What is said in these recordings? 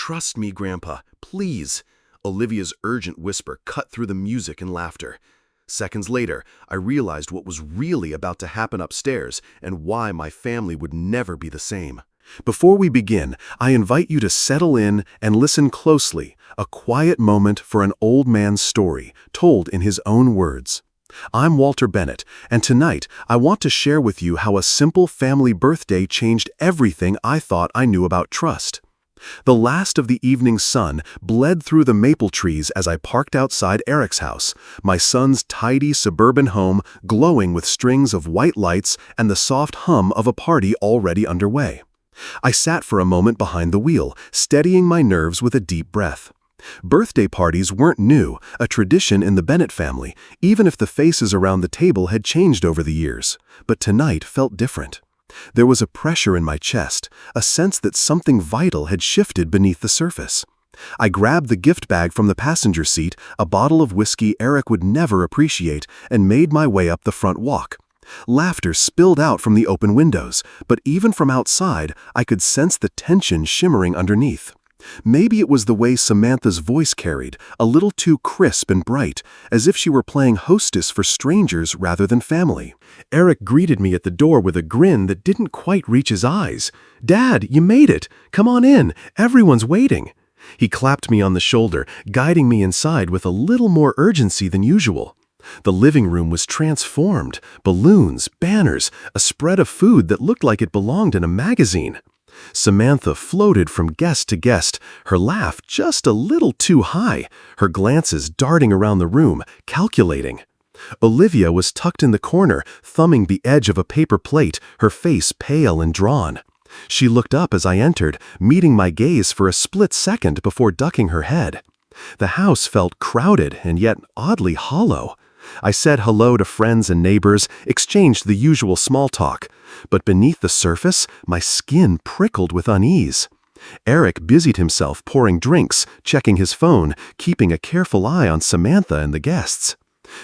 Trust me, Grandpa, please." Olivia's urgent whisper cut through the music and laughter. Seconds later, I realized what was really about to happen upstairs and why my family would never be the same. Before we begin, I invite you to settle in and listen closely, a quiet moment for an old man's story, told in his own words. I'm Walter Bennett, and tonight I want to share with you how a simple family birthday changed everything I thought I knew about trust. The last of the evening sun bled through the maple trees as I parked outside Eric's house, my son's tidy suburban home glowing with strings of white lights and the soft hum of a party already underway. I sat for a moment behind the wheel, steadying my nerves with a deep breath. Birthday parties weren't new, a tradition in the Bennett family, even if the faces around the table had changed over the years. But tonight felt different. There was a pressure in my chest, a sense that something vital had shifted beneath the surface. I grabbed the gift bag from the passenger seat, a bottle of whiskey Eric would never appreciate, and made my way up the front walk. Laughter spilled out from the open windows, but even from outside, I could sense the tension shimmering underneath. Maybe it was the way Samantha's voice carried, a little too crisp and bright, as if she were playing hostess for strangers rather than family. Eric greeted me at the door with a grin that didn't quite reach his eyes. "Dad, you made it! Come on in, everyone's waiting." He clapped me on the shoulder, guiding me inside with a little more urgency than usual. The living room was transformed. Balloons, banners, a spread of food that looked like it belonged in a magazine. Samantha floated from guest to guest, her laugh just a little too high, her glances darting around the room, calculating. Olivia was tucked in the corner, thumbing the edge of a paper plate, her face pale and drawn. She looked up as I entered, meeting my gaze for a split second before ducking her head. The house felt crowded and yet oddly hollow. I said hello to friends and neighbors, exchanged the usual small talk, but beneath the surface, my skin prickled with unease. Eric busied himself pouring drinks, checking his phone, keeping a careful eye on Samantha and the guests.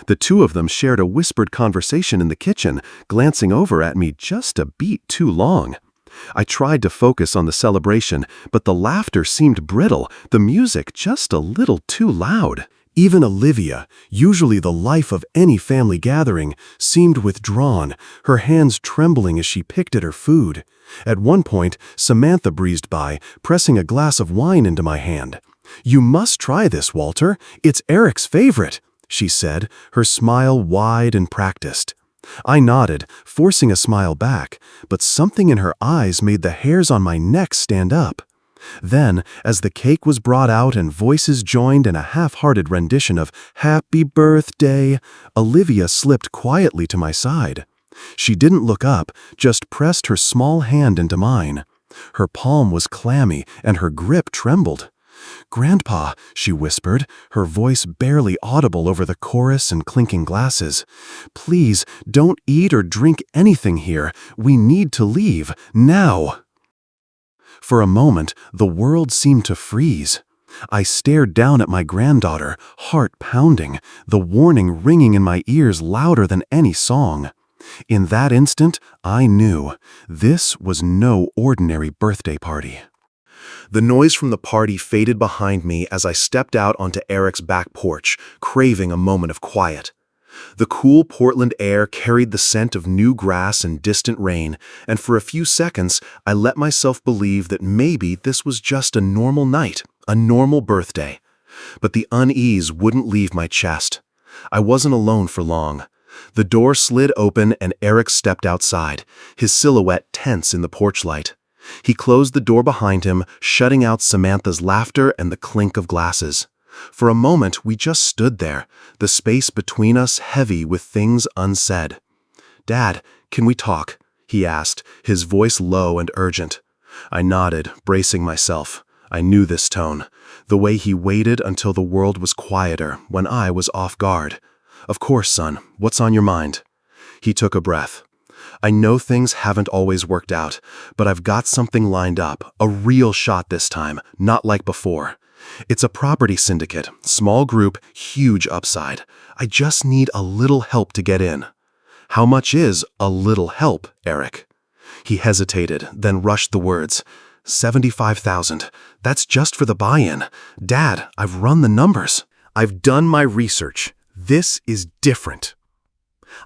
The two of them shared a whispered conversation in the kitchen, glancing over at me just a beat too long. I tried to focus on the celebration, but the laughter seemed brittle, the music just a little too loud. Even Olivia, usually the life of any family gathering, seemed withdrawn, her hands trembling as she picked at her food. At one point, Samantha breezed by, pressing a glass of wine into my hand. "You must try this, Walter. It's Eric's favorite," she said, her smile wide and practiced. I nodded, forcing a smile back, but something in her eyes made the hairs on my neck stand up. Then, as the cake was brought out and voices joined in a half-hearted rendition of "Happy Birthday," Olivia slipped quietly to my side. She didn't look up, just pressed her small hand into mine. Her palm was clammy and her grip trembled. "Grandpa," she whispered, her voice barely audible over the chorus and clinking glasses, "please don't eat or drink anything here. We need to leave, now." For a moment, the world seemed to freeze. I stared down at my granddaughter, heart pounding, the warning ringing in my ears louder than any song. In that instant, I knew this was no ordinary birthday party. The noise from the party faded behind me as I stepped out onto Eric's back porch, craving a moment of quiet. The cool Portland air carried the scent of new grass and distant rain, and for a few seconds I let myself believe that maybe this was just a normal night, a normal birthday. But the unease wouldn't leave my chest. I wasn't alone for long. The door slid open and Eric stepped outside, his silhouette tense in the porch light. He closed the door behind him, shutting out Samantha's laughter and the clink of glasses. For a moment, we just stood there, the space between us heavy with things unsaid. "Dad, can we talk?" he asked, his voice low and urgent. I nodded, bracing myself. I knew this tone, the way he waited until the world was quieter when I was off guard. "Of course, son. What's on your mind?" He took a breath. "I know things haven't always worked out, but I've got something lined up, a real shot this time, not like before. It's a property syndicate, small group, huge upside. I just need a little help to get in." "How much is a little help, Eric?" He hesitated, then rushed the words. $75,000. That's just for the buy-in. Dad, I've run the numbers. I've done my research. This is different.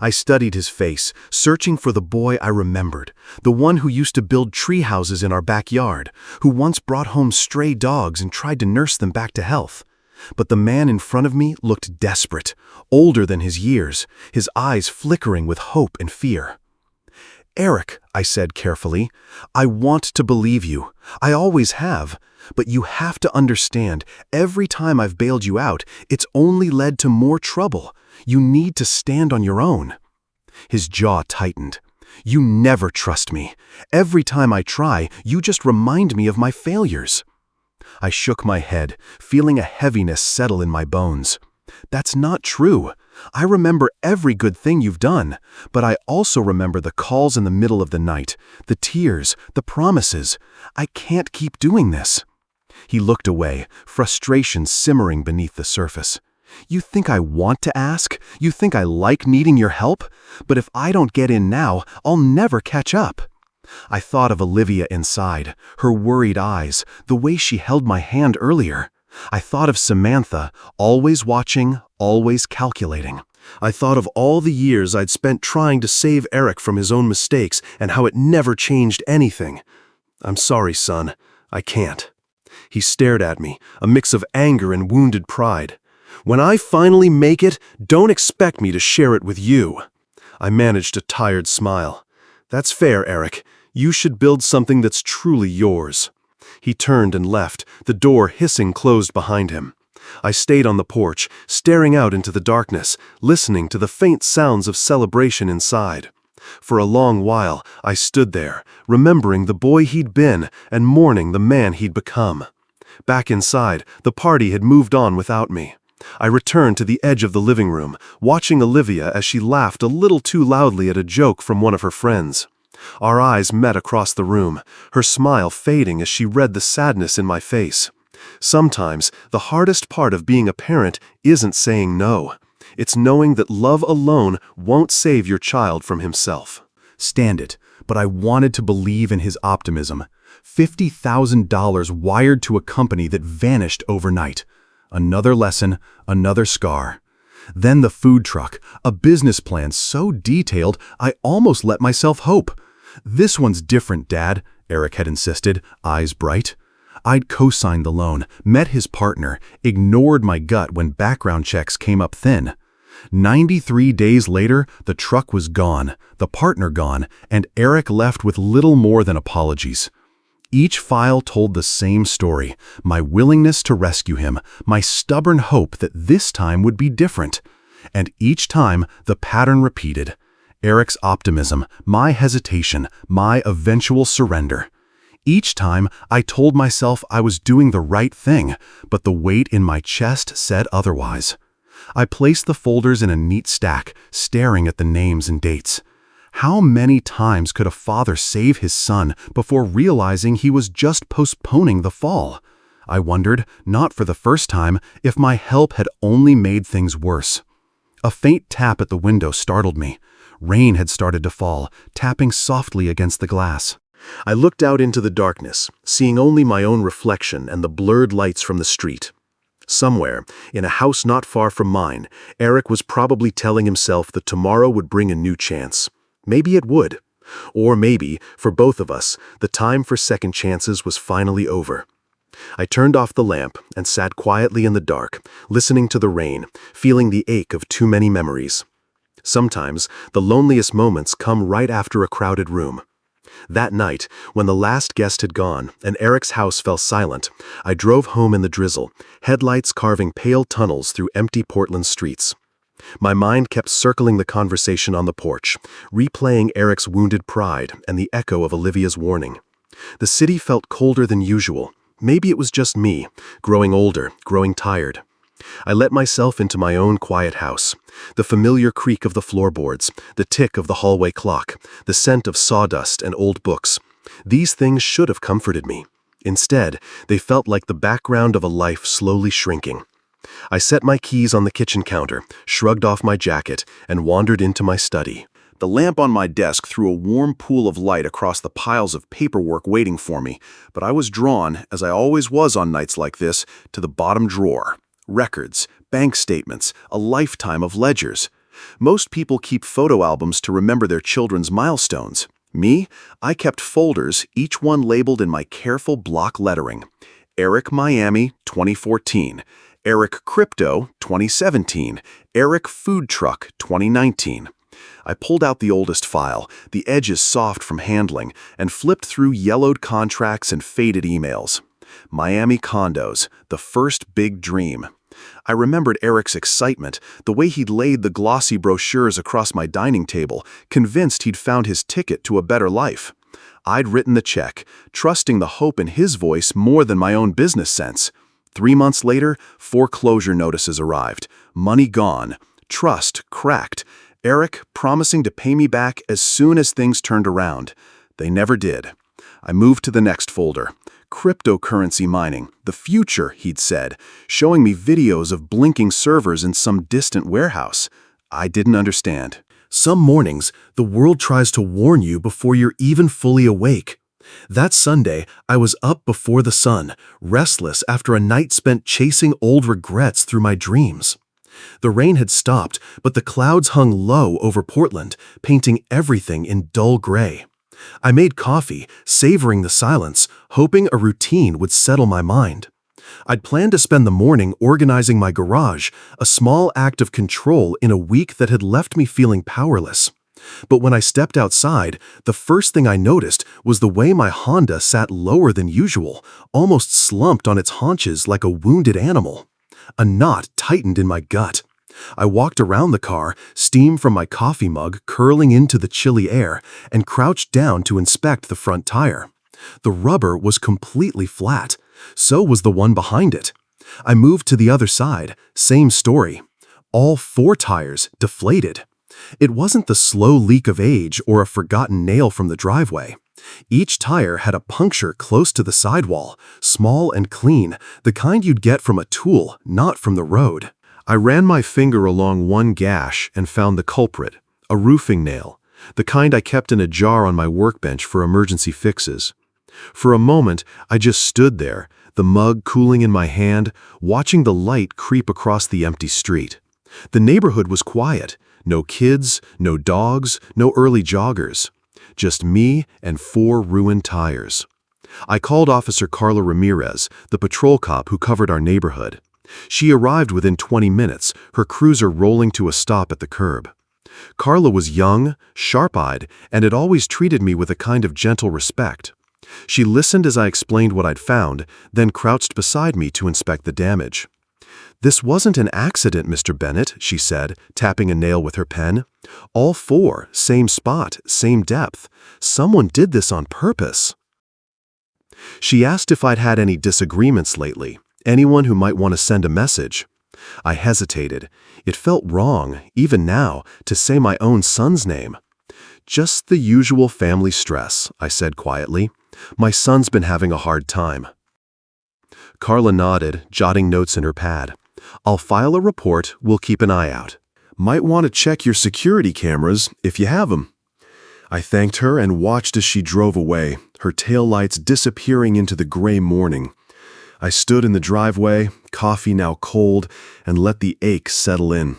I studied his face, searching for the boy I remembered, the one who used to build tree houses in our backyard, who once brought home stray dogs and tried to nurse them back to health. But the man in front of me looked desperate, older than his years, his eyes flickering with hope and fear. Eric, I said carefully, I want to believe you. I always have. But you have to understand, every time I've bailed you out, it's only led to more trouble. You need to stand on your own. His jaw tightened. You never trust me. Every time I try, you just remind me of my failures. I shook my head, feeling a heaviness settle in my bones. That's not true. I remember every good thing you've done, but I also remember the calls in the middle of the night, the tears, the promises. I can't keep doing this. He looked away, frustration simmering beneath the surface. You think I want to ask? You think I like needing your help? But if I don't get in now, I'll never catch up. I thought of Olivia inside, her worried eyes, the way she held my hand earlier. I thought of Samantha, always watching, always calculating. I thought of all the years I'd spent trying to save Eric from his own mistakes and how it never changed anything. I'm sorry, son. I can't. He stared at me, a mix of anger and wounded pride. When I finally make it, don't expect me to share it with you. I managed a tired smile. That's fair, Eric. You should build something that's truly yours. He turned and left, the door hissing closed behind him. I stayed on the porch, staring out into the darkness, listening to the faint sounds of celebration inside. For a long while, I stood there, remembering the boy he'd been and mourning the man he'd become. Back inside, the party had moved on without me. I returned to the edge of the living room, watching Olivia as she laughed a little too loudly at a joke from one of her friends. Our eyes met across the room, her smile fading as she read the sadness in my face. Sometimes, the hardest part of being a parent isn't saying no. It's knowing that love alone won't save your child from himself. Stand it, but I wanted to believe in his optimism. $50,000 wired to a company that vanished overnight. Another lesson, another scar. Then the food truck, a business plan so detailed I almost let myself hope. This one's different, Dad, Eric had insisted, eyes bright. I'd co-signed the loan, met his partner, ignored my gut when background checks came up thin. 93 days later, the truck was gone, the partner gone, and Eric left with little more than apologies. Each file told the same story, my willingness to rescue him, my stubborn hope that this time would be different. And each time, the pattern repeated. Eric's optimism, my hesitation, my eventual surrender. Each time, I told myself I was doing the right thing, but the weight in my chest said otherwise. I placed the folders in a neat stack, staring at the names and dates. How many times could a father save his son before realizing he was just postponing the fall? I wondered, not for the first time, if my help had only made things worse. A faint tap at the window startled me. Rain had started to fall, tapping softly against the glass. I looked out into the darkness, seeing only my own reflection and the blurred lights from the street. Somewhere, in a house not far from mine, Eric was probably telling himself that tomorrow would bring a new chance. Maybe it would. Or maybe, for both of us, the time for second chances was finally over. I turned off the lamp and sat quietly in the dark, listening to the rain, feeling the ache of too many memories. Sometimes, the loneliest moments come right after a crowded room. That night, when the last guest had gone and Eric's house fell silent, I drove home in the drizzle, headlights carving pale tunnels through empty Portland streets. My mind kept circling the conversation on the porch, replaying Eric's wounded pride and the echo of Olivia's warning. The city felt colder than usual. Maybe it was just me, growing older, growing tired. I let myself into my own quiet house. The familiar creak of the floorboards, the tick of the hallway clock, the scent of sawdust and old books. These things should have comforted me. Instead, they felt like the background of a life slowly shrinking. I set my keys on the kitchen counter, shrugged off my jacket, and wandered into my study. The lamp on my desk threw a warm pool of light across the piles of paperwork waiting for me, but I was drawn, as I always was on nights like this, to the bottom drawer. Records, bank statements, a lifetime of ledgers. Most people keep photo albums to remember their children's milestones. Me, I kept folders, each one labeled in my careful block lettering. Eric Miami, 2014. Eric Crypto, 2017. Eric Food Truck, 2019. I pulled out the oldest file, the edges soft from handling, and flipped through yellowed contracts and faded emails. Miami condos, the first big dream. I remembered Eric's excitement, the way he'd laid the glossy brochures across my dining table, convinced he'd found his ticket to a better life. I'd written the check, trusting the hope in his voice more than my own business sense. 3 months later, foreclosure notices arrived. Money gone. Trust cracked. Eric promising to pay me back as soon as things turned around. They never did. I moved to the next folder. Cryptocurrency mining, the future, he'd said, showing me videos of blinking servers in some distant warehouse. I didn't understand. Some mornings, the world tries to warn you before you're even fully awake. That Sunday, I was up before the sun, restless after a night spent chasing old regrets through my dreams. The rain had stopped, but the clouds hung low over Portland, painting everything in dull gray. I made coffee, savoring the silence, hoping a routine would settle my mind. I'd planned to spend the morning organizing my garage, a small act of control in a week that had left me feeling powerless. But when I stepped outside, the first thing I noticed was the way my Honda sat lower than usual, almost slumped on its haunches like a wounded animal. A knot tightened in my gut. I walked around the car, steam from my coffee mug curling into the chilly air, and crouched down to inspect the front tire. The rubber was completely flat. So was the one behind it. I moved to the other side. Same story. All 4 tires deflated. It wasn't the slow leak of age or a forgotten nail from the driveway. Each tire had a puncture close to the sidewall, small and clean, the kind you'd get from a tool, not from the road. I ran my finger along one gash and found the culprit, a roofing nail, the kind I kept in a jar on my workbench for emergency fixes. For a moment, I just stood there, the mug cooling in my hand, watching the light creep across the empty street. The neighborhood was quiet. No kids, no dogs, no early joggers. Just me and 4 ruined tires. I called Officer Carla Ramirez, the patrol cop who covered our neighborhood. She arrived within 20 minutes, her cruiser rolling to a stop at the curb. Carla was young, sharp-eyed, and had always treated me with a kind of gentle respect. She listened as I explained what I'd found, then crouched beside me to inspect the damage. "This wasn't an accident, Mr. Bennett," she said, tapping a nail with her pen. "All 4, same spot, same depth. Someone did this on purpose." She asked if I'd had any disagreements lately, anyone who might want to send a message. I hesitated. It felt wrong, even now, to say my own son's name. "Just the usual family stress," I said quietly. "My son's been having a hard time." Carla nodded, jotting notes in her pad. "I'll file a report, we'll keep an eye out. Might want to check your security cameras, if you have them." I thanked her and watched as she drove away, her taillights disappearing into the gray morning. I stood in the driveway, coffee now cold, and let the ache settle in.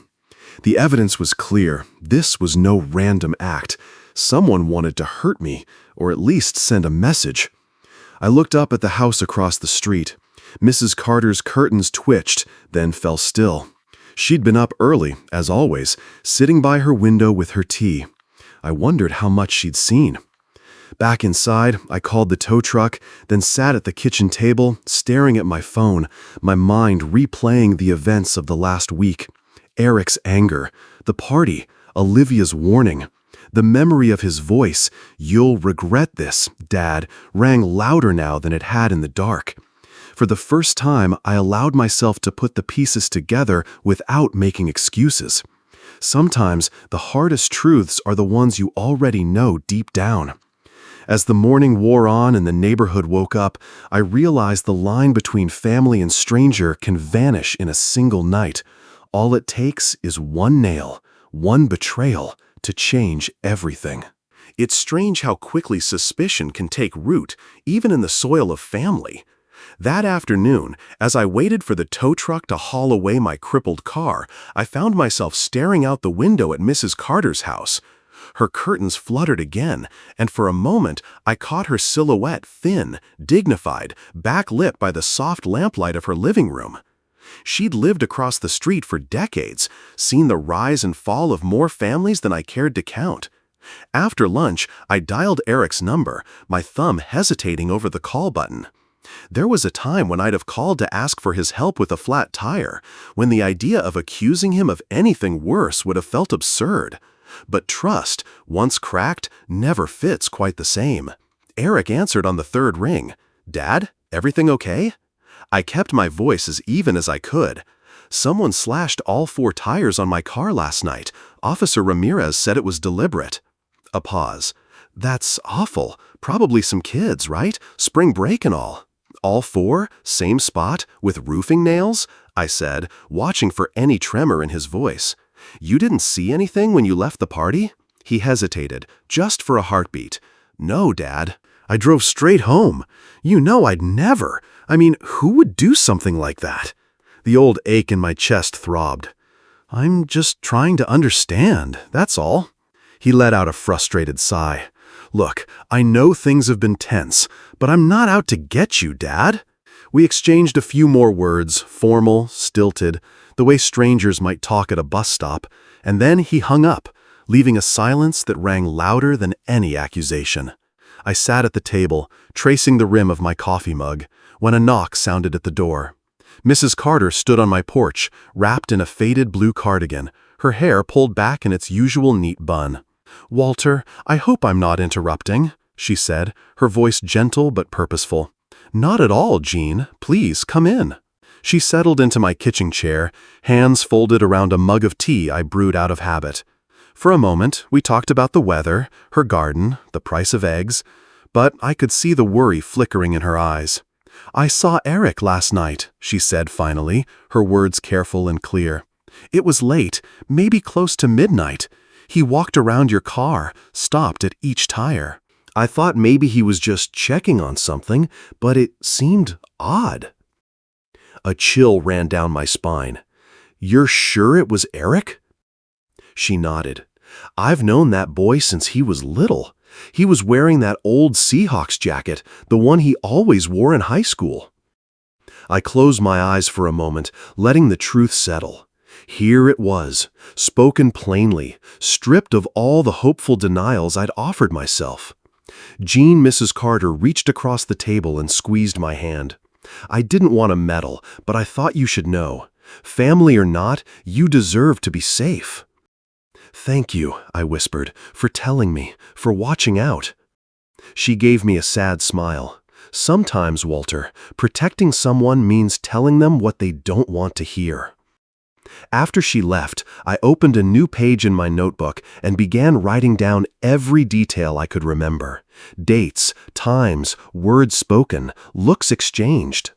The evidence was clear. This was no random act. Someone wanted to hurt me, or at least send a message. I looked up at the house across the street. Mrs. Carter's curtains twitched, then fell still. She'd been up early, as always, sitting by her window with her tea. I wondered how much she'd seen. Back inside, I called the tow truck, then sat at the kitchen table, staring at my phone, my mind replaying the events of the last week. Eric's anger, the party, Olivia's warning. The memory of his voice, "You'll regret this, Dad," rang louder now than it had in the dark. For the first time, I allowed myself to put the pieces together without making excuses. Sometimes the hardest truths are the ones you already know deep down. As the morning wore on and the neighborhood woke up, I realized the line between family and stranger can vanish in a single night. All it takes is one nail, one betrayal, to change everything. It's strange how quickly suspicion can take root, even in the soil of family. That afternoon, as I waited for the tow truck to haul away my crippled car, I found myself staring out the window at Mrs. Carter's house. Her curtains fluttered again, and for a moment I caught her silhouette, thin, dignified, backlit by the soft lamplight of her living room. She'd lived across the street for decades, seen the rise and fall of more families than I cared to count. After lunch, I dialed Eric's number, my thumb hesitating over the call button. There was a time when I'd have called to ask for his help with a flat tire, when the idea of accusing him of anything worse would have felt absurd. But trust, once cracked, never fits quite the same. Eric answered on the third ring. "Dad, everything okay?" I kept my voice as even as I could. "Someone slashed all 4 tires on my car last night. Officer Ramirez said it was deliberate." A pause. "That's awful. Probably some kids, right? Spring break and all." "All 4? Same spot? With roofing nails?" I said, watching for any tremor in his voice. "You didn't see anything when you left the party?" He hesitated, just for a heartbeat. "No, Dad. I drove straight home. You know I'd never. I mean, who would do something like that?" The old ache in my chest throbbed. "I'm just trying to understand, that's all." He let out a frustrated sigh. "Look, I know things have been tense, but I'm not out to get you, Dad." We exchanged a few more words, formal, stilted, the way strangers might talk at a bus stop, and then he hung up, leaving a silence that rang louder than any accusation. I sat at the table, tracing the rim of my coffee mug, when a knock sounded at the door. Mrs. Carter stood on my porch, wrapped in a faded blue cardigan, her hair pulled back in its usual neat bun. "Walter, I hope I'm not interrupting," she said, her voice gentle but purposeful. "Not at all, Jean. Please, come in." She settled into my kitchen chair, hands folded around a mug of tea I brewed out of habit. For a moment, we talked about the weather, her garden, the price of eggs, but I could see the worry flickering in her eyes. "I saw Eric last night," she said finally, her words careful and clear. "It was late, maybe close to midnight. He walked around your car, stopped at each tire. I thought maybe he was just checking on something, but it seemed odd." A chill ran down my spine. "You're sure it was Eric?" She nodded. "I've known that boy since he was little. He was wearing that old Seahawks jacket, the one he always wore in high school." I closed my eyes for a moment, letting the truth settle. Here it was, spoken plainly, stripped of all the hopeful denials I'd offered myself. Jean, Mrs. Carter reached across the table and squeezed my hand. "I didn't want to meddle, but I thought you should know. Family or not, you deserve to be safe." "Thank you," I whispered, "for telling me, for watching out." She gave me a sad smile. "Sometimes, Walter, protecting someone means telling them what they don't want to hear." After she left, I opened a new page in my notebook and began writing down every detail I could remember. Dates, times, words spoken, looks exchanged.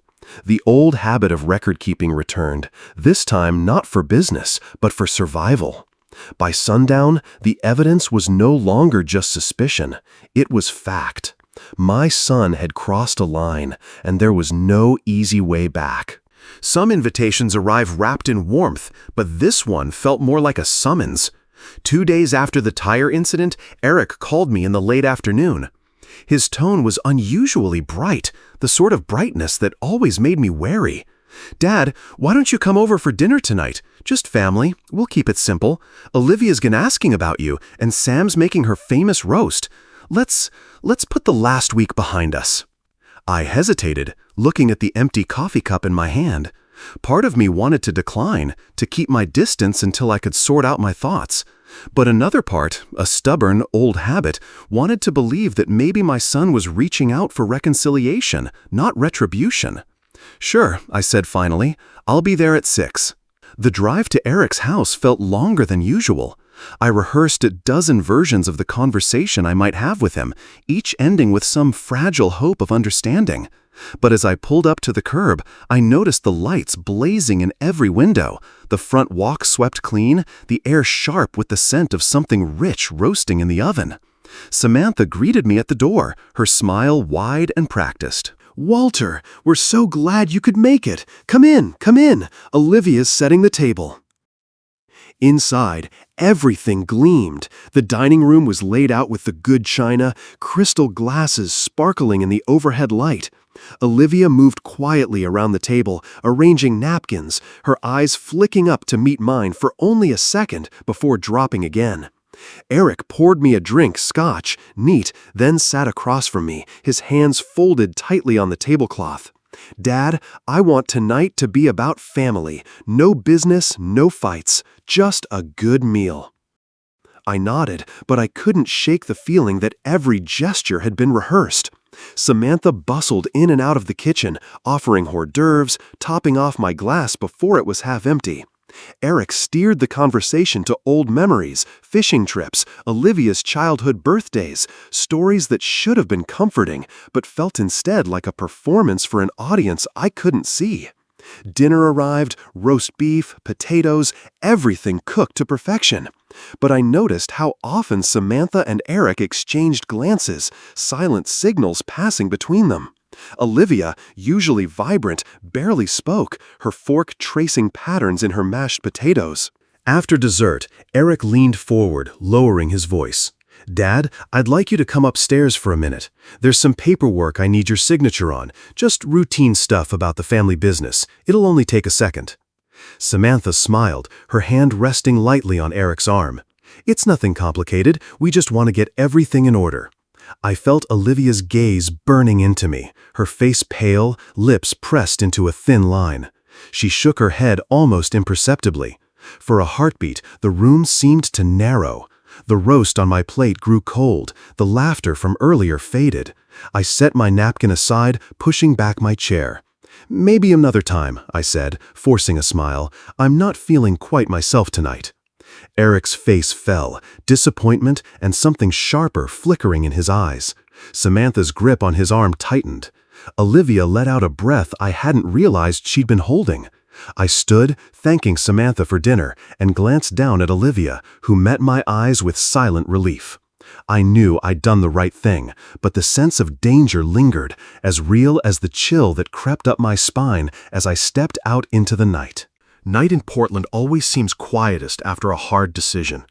The old habit of record-keeping returned, this time not for business, but for survival. By sundown, the evidence was no longer just suspicion, it was fact. My son had crossed a line, and there was no easy way back. Some invitations arrive wrapped in warmth, but this one felt more like a summons. 2 days after the tire incident, Eric called me in the late afternoon. His tone was unusually bright, the sort of brightness that always made me wary. "Dad, why don't you come over for dinner tonight? Just family. We'll keep it simple. Olivia's been asking about you, and Sam's making her famous roast. Let's put the last week behind us." I hesitated, looking at the empty coffee cup in my hand. Part of me wanted to decline, to keep my distance until I could sort out my thoughts. But another part, a stubborn, old habit, wanted to believe that maybe my son was reaching out for reconciliation, not retribution. "Sure," I said finally. "I'll be there at 6. The drive to Eric's house felt longer than usual. I rehearsed a dozen versions of the conversation I might have with him, each ending with some fragile hope of understanding. But as I pulled up to the curb, I noticed the lights blazing in every window, the front walk swept clean, the air sharp with the scent of something rich roasting in the oven. Samantha greeted me at the door, her smile wide and practiced. "Walter, we're so glad you could make it. Come in, come in. Olivia's setting the table." Inside, everything gleamed. The dining room was laid out with the good china, crystal glasses sparkling in the overhead light. Olivia moved quietly around the table, arranging napkins, her eyes flicking up to meet mine for only a second before dropping again. Eric poured me a drink, scotch, neat, then sat across from me, his hands folded tightly on the tablecloth. "Dad, I want tonight to be about family. No business, no fights, just a good meal." I nodded, but I couldn't shake the feeling that every gesture had been rehearsed. Samantha bustled in and out of the kitchen, offering hors d'oeuvres, topping off my glass before it was half empty. Eric steered the conversation to old memories, fishing trips, Olivia's childhood birthdays, stories that should have been comforting, but felt instead like a performance for an audience I couldn't see. Dinner arrived, roast beef, potatoes, everything cooked to perfection. But I noticed how often Samantha and Eric exchanged glances, silent signals passing between them. Olivia, usually vibrant, barely spoke, her fork tracing patterns in her mashed potatoes. After dessert, Eric leaned forward, lowering his voice. "Dad, I'd like you to come upstairs for a minute. There's some paperwork I need your signature on, just routine stuff about the family business. It'll only take a second." Samantha smiled, her hand resting lightly on Eric's arm. "It's nothing complicated, we just want to get everything in order." I felt Olivia's gaze burning into me, her face pale, lips pressed into a thin line. She shook her head almost imperceptibly. For a heartbeat, the room seemed to narrow. The roast on my plate grew cold, the laughter from earlier faded. I set my napkin aside, pushing back my chair. "Maybe another time," I said, forcing a smile. "I'm not feeling quite myself tonight." Eric's face fell, disappointment and something sharper flickering in his eyes. Samantha's grip on his arm tightened. Olivia let out a breath I hadn't realized she'd been holding. I stood, thanking Samantha for dinner, and glanced down at Olivia, who met my eyes with silent relief. I knew I'd done the right thing, but the sense of danger lingered, as real as the chill that crept up my spine as I stepped out into the night. Night in Portland always seems quietest after a hard decision.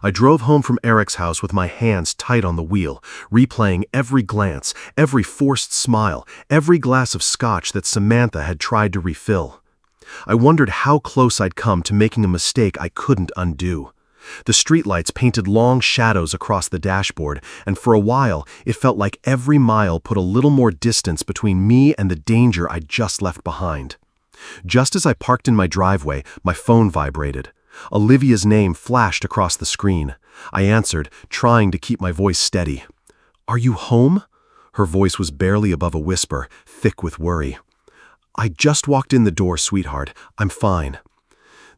I drove home from Eric's house with my hands tight on the wheel, replaying every glance, every forced smile, every glass of scotch that Samantha had tried to refill. I wondered how close I'd come to making a mistake I couldn't undo. The streetlights painted long shadows across the dashboard, and for a while it felt like every mile put a little more distance between me and the danger I'd just left behind. Just as I parked in my driveway, my phone vibrated. Olivia's name flashed across the screen. I answered, trying to keep my voice steady. "Are you home?" Her voice was barely above a whisper, thick with worry. "I just walked in the door, sweetheart. I'm fine."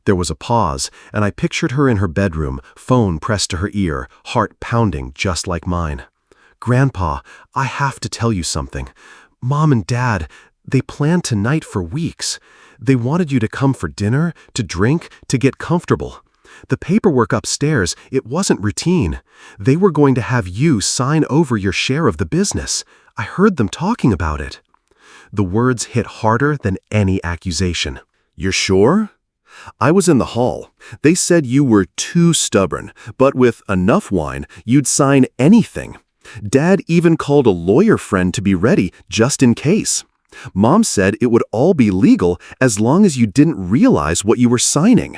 There was a pause, and I pictured her in her bedroom, phone pressed to her ear, heart pounding just like mine. "Grandpa, I have to tell you something. Mom and Dad, they planned tonight for weeks. They wanted you to come for dinner, to drink, to get comfortable. The paperwork upstairs, it wasn't routine. They were going to have you sign over your share of the business. I heard them talking about it." The words hit harder than any accusation. "You're sure?" "I was in the hall. They said you were too stubborn, but with enough wine, you'd sign anything. Dad even called a lawyer friend to be ready just in case. Mom said it would all be legal as long as you didn't realize what you were signing."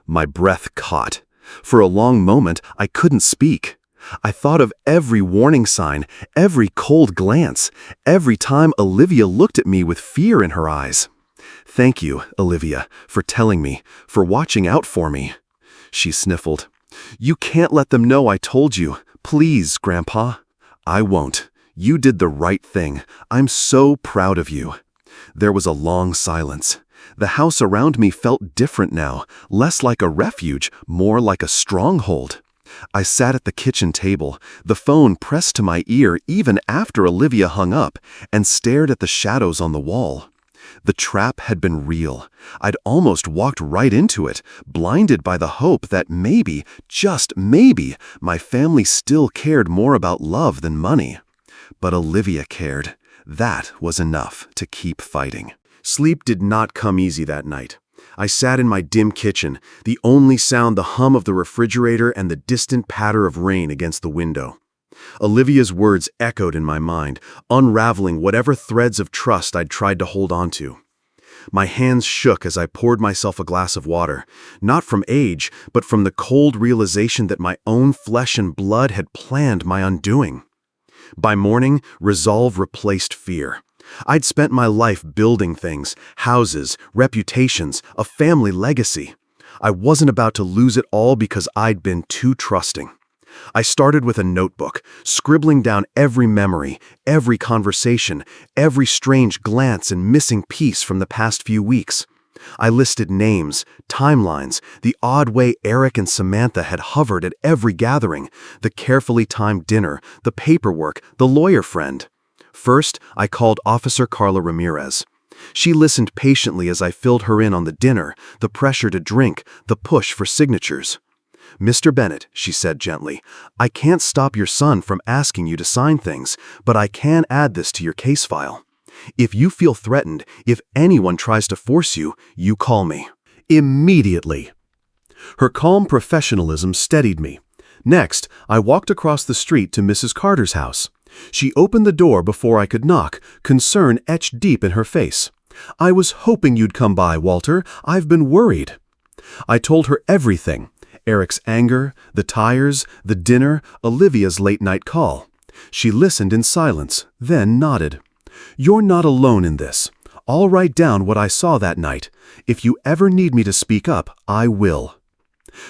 My breath caught. For a long moment, I couldn't speak. I thought of every warning sign, every cold glance, every time Olivia looked at me with fear in her eyes. "Thank you, Olivia, for telling me, for watching out for me." She sniffled. "You can't let them know I told you. Please, Grandpa." "I won't. You did the right thing. I'm so proud of you." There was a long silence. The house around me felt different now, less like a refuge, more like a stronghold. I sat at the kitchen table, the phone pressed to my ear even after Olivia hung up, and stared at the shadows on the wall. The trap had been real. I'd almost walked right into it, blinded by the hope that maybe, just maybe, my family still cared more about love than money. But Olivia cared. That was enough to keep fighting. Sleep did not come easy that night. I sat in my dim kitchen, the only sound the hum of the refrigerator and the distant patter of rain against the window. Olivia's words echoed in my mind, unraveling whatever threads of trust I'd tried to hold on to. My hands shook as I poured myself a glass of water, not from age, but from the cold realization that my own flesh and blood had planned my undoing. By morning, resolve replaced fear. I'd spent my life building things, houses, reputations, a family legacy. I wasn't about to lose it all because I'd been too trusting. I started with a notebook, scribbling down every memory, every conversation, every strange glance and missing piece from the past few weeks. I listed names, timelines, the odd way Eric and Samantha had hovered at every gathering, the carefully timed dinner, the paperwork, the lawyer friend. First, I called Officer Carla Ramirez. She listened patiently as I filled her in on the dinner, the pressure to drink, the push for signatures. "Mr. Bennett," she said gently, "I can't stop your son from asking you to sign things, but I can add this to your case file. If you feel threatened, if anyone tries to force you, you call me." Immediately. Her calm professionalism steadied me. Next, I walked across the street to Mrs. Carter's house. She opened the door before I could knock, concern etched deep in her face. "I was hoping you'd come by, Walter. I've been worried." I told her everything. Eric's anger, the tires, the dinner, Olivia's late-night call. She listened in silence, then nodded. "You're not alone in this. I'll write down what I saw that night. If you ever need me to speak up, I will."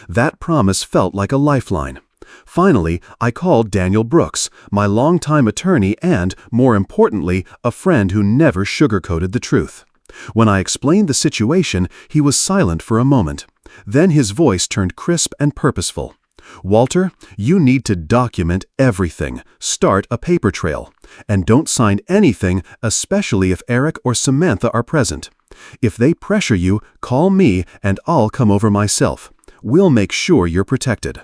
That promise felt like a lifeline. Finally, I called Daniel Brooks, my longtime attorney and, more importantly, a friend who never sugarcoated the truth. When I explained the situation, he was silent for a moment. Then his voice turned crisp and purposeful. "Walter, you need to document everything. Start a paper trail. And don't sign anything, especially if Eric or Samantha are present. If they pressure you, call me and I'll come over myself. We'll make sure you're protected."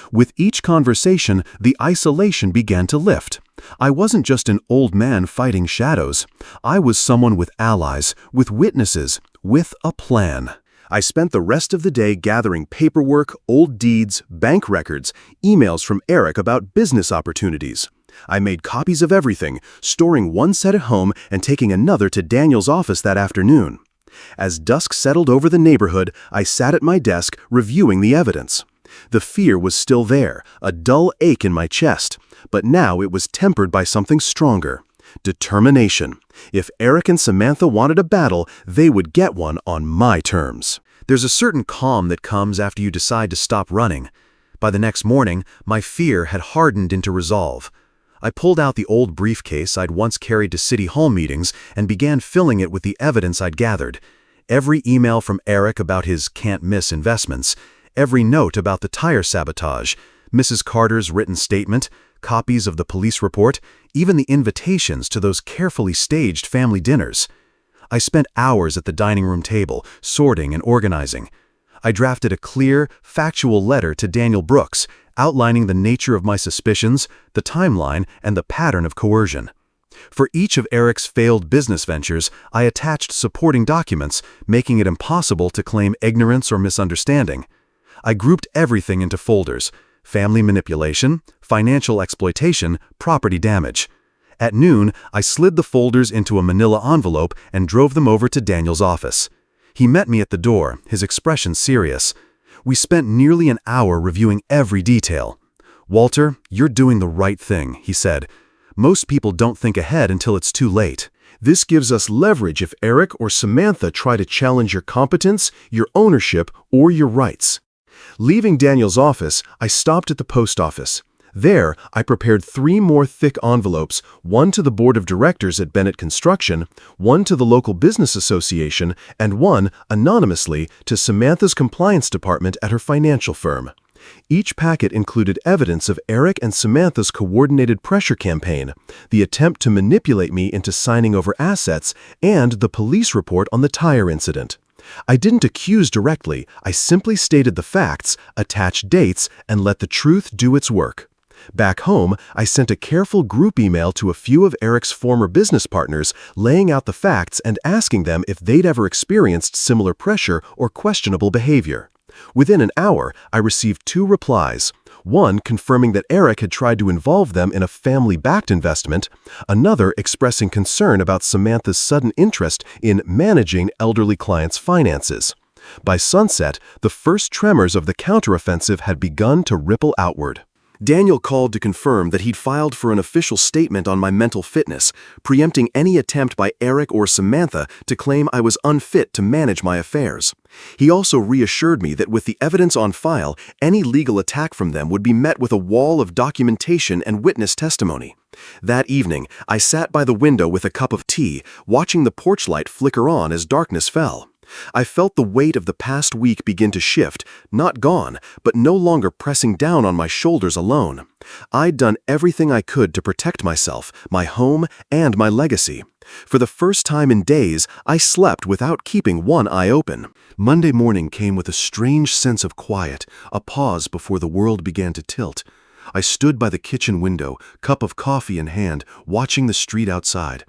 With each conversation, the isolation began to lift. I wasn't just an old man fighting shadows. I was someone with allies, with witnesses, with a plan. I spent the rest of the day gathering paperwork, old deeds, bank records, emails from Eric about business opportunities. I made copies of everything, storing one set at home and taking another to Daniel's office that afternoon. As dusk settled over the neighborhood, I sat at my desk, reviewing the evidence. The fear was still there, a dull ache in my chest, but now it was tempered by something stronger. Determination. If Eric and Samantha wanted a battle, they would get one on my terms. There's a certain calm that comes after you decide to stop running. By the next morning, my fear had hardened into resolve. I pulled out the old briefcase I'd once carried to City Hall meetings and began filling it with the evidence I'd gathered. Every email from Eric about his can't-miss investments, every note about the tire sabotage, Mrs. Carter's written statement, copies of the police report, even the invitations to those carefully staged family dinners. I spent hours at the dining room table, sorting and organizing. I drafted a clear, factual letter to Daniel Brooks, outlining the nature of my suspicions, the timeline, and the pattern of coercion. For each of Eric's failed business ventures, I attached supporting documents, making it impossible to claim ignorance or misunderstanding. I grouped everything into folders: family manipulation, financial exploitation, property damage. At noon, I slid the folders into a manila envelope and drove them over to Daniel's office. He met me at the door, his expression serious. We spent nearly an hour reviewing every detail. "Walter, you're doing the right thing," he said. "Most people don't think ahead until it's too late. This gives us leverage if Eric or Samantha try to challenge your competence, your ownership, or your rights." Leaving Daniel's office, I stopped at the post office. There, I prepared 3 more thick envelopes, one to the board of directors at Bennett Construction, one to the local business association, and one, anonymously, to Samantha's compliance department at her financial firm. Each packet included evidence of Eric and Samantha's coordinated pressure campaign, the attempt to manipulate me into signing over assets, and the police report on the tire incident. I didn't accuse directly, I simply stated the facts, attached dates, and let the truth do its work. Back home, I sent a careful group email to a few of Eric's former business partners, laying out the facts and asking them if they'd ever experienced similar pressure or questionable behavior. Within an hour, I received 2 replies. One confirming that Eric had tried to involve them in a family-backed investment, another expressing concern about Samantha's sudden interest in managing elderly clients' finances. By sunset, the first tremors of the counteroffensive had begun to ripple outward. Daniel called to confirm that he'd filed for an official statement on my mental fitness, preempting any attempt by Eric or Samantha to claim I was unfit to manage my affairs. He also reassured me that with the evidence on file, any legal attack from them would be met with a wall of documentation and witness testimony. That evening, I sat by the window with a cup of tea, watching the porch light flicker on as darkness fell. I felt the weight of the past week begin to shift, not gone, but no longer pressing down on my shoulders alone. I'd done everything I could to protect myself, my home, and my legacy. For the first time in days, I slept without keeping one eye open. Monday morning came with a strange sense of quiet, a pause before the world began to tilt. I stood by the kitchen window, cup of coffee in hand, watching the street outside.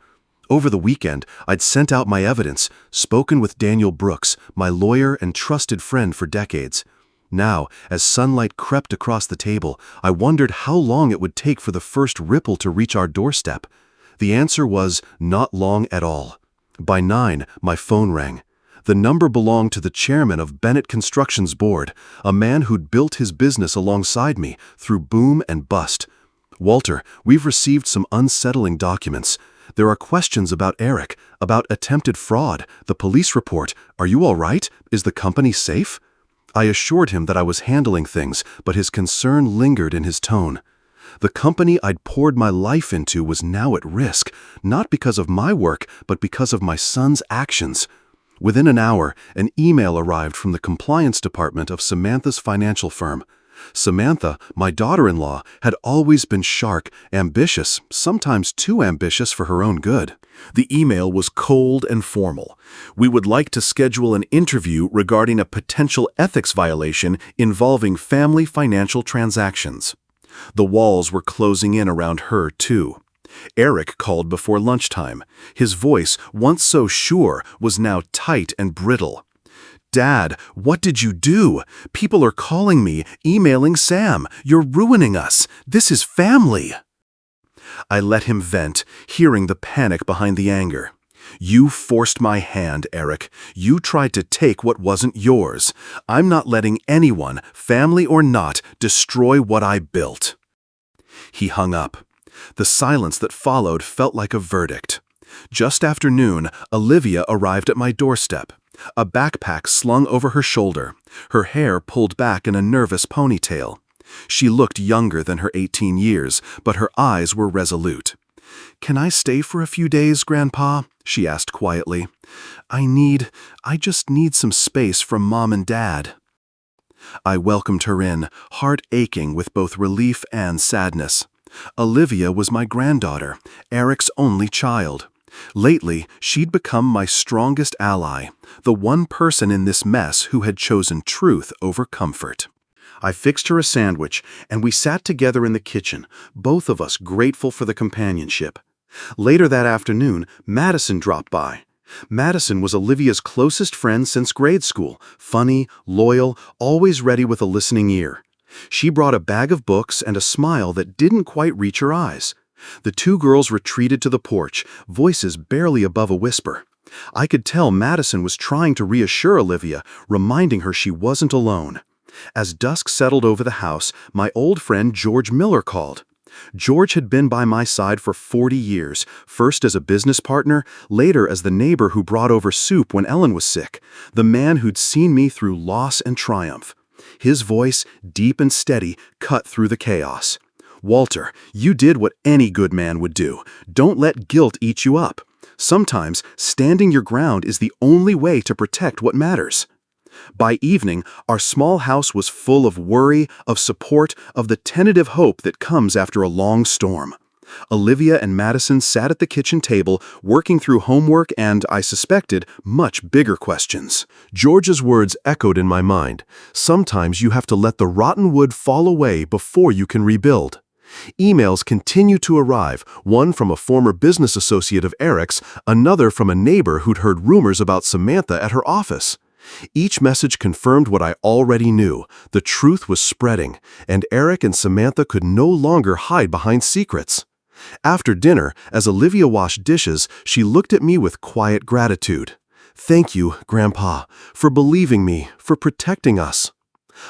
Over the weekend, I'd sent out my evidence, spoken with Daniel Brooks, my lawyer and trusted friend for decades. Now, as sunlight crept across the table, I wondered how long it would take for the first ripple to reach our doorstep. The answer was not long at all. By 9, my phone rang. The number belonged to the chairman of Bennett Construction's board, a man who'd built his business alongside me through boom and bust. "Walter, we've received some unsettling documents. There are questions about Eric, about attempted fraud, the police report. Are you all right? Is the company safe?" I assured him that I was handling things, but his concern lingered in his tone. The company I'd poured my life into was now at risk, not because of my work, but because of my son's actions. Within an hour, an email arrived from the compliance department of Samantha's financial firm. Samantha, my daughter-in-law, had always been sharp, ambitious, sometimes too ambitious for her own good. The email was cold and formal. "We would like to schedule an interview regarding a potential ethics violation involving family financial transactions." The walls were closing in around her, too. Eric called before lunchtime. His voice, once so sure, was now tight and brittle. "Dad, what did you do? People are calling me, emailing Sam. You're ruining us. This is family." I let him vent, hearing the panic behind the anger. "You forced my hand, Eric. You tried to take what wasn't yours. I'm not letting anyone, family or not, destroy what I built." He hung up. The silence that followed felt like a verdict. Just after noon, Olivia arrived at my doorstep. A backpack slung over her shoulder, her hair pulled back in a nervous ponytail. She looked younger than her 18 years, but her eyes were resolute. "Can I stay for a few days, Grandpa?" she asked quietly. I just need some space from Mom and Dad." I welcomed her in, heart aching with both relief and sadness. Olivia was my granddaughter, Eric's only child. Lately, she'd become my strongest ally, the one person in this mess who had chosen truth over comfort. I fixed her a sandwich, and we sat together in the kitchen, both of us grateful for the companionship. Later that afternoon, Madison dropped by. Madison was Olivia's closest friend since grade school, funny, loyal, always ready with a listening ear. She brought a bag of books and a smile that didn't quite reach her eyes. The 2 girls retreated to the porch, voices barely above a whisper. I could tell Madison was trying to reassure Olivia, reminding her she wasn't alone. As dusk settled over the house, my old friend George Miller called. George had been by my side for 40 years, first as a business partner, later as the neighbor who brought over soup when Ellen was sick, the man who'd seen me through loss and triumph. His voice, deep and steady, cut through the chaos. Walter, you did what any good man would do. Don't let guilt eat you up. Sometimes standing your ground is the only way to protect what matters. By evening, our small house was full of worry, of support, of the tentative hope that comes after a long storm. Olivia and Madison sat at the kitchen table, working through homework and, I suspected, much bigger questions. George's words echoed in my mind. Sometimes you have to let the rotten wood fall away before you can rebuild. Emails continue to arrive, one from a former business associate of Eric's, another from a neighbor who'd heard rumors about Samantha at her office. Each message confirmed what I already knew. The truth was spreading, and Eric and Samantha could no longer hide behind secrets. After dinner, as Olivia washed dishes, she looked at me with quiet gratitude. "Thank you, Grandpa, for believing me, for protecting us."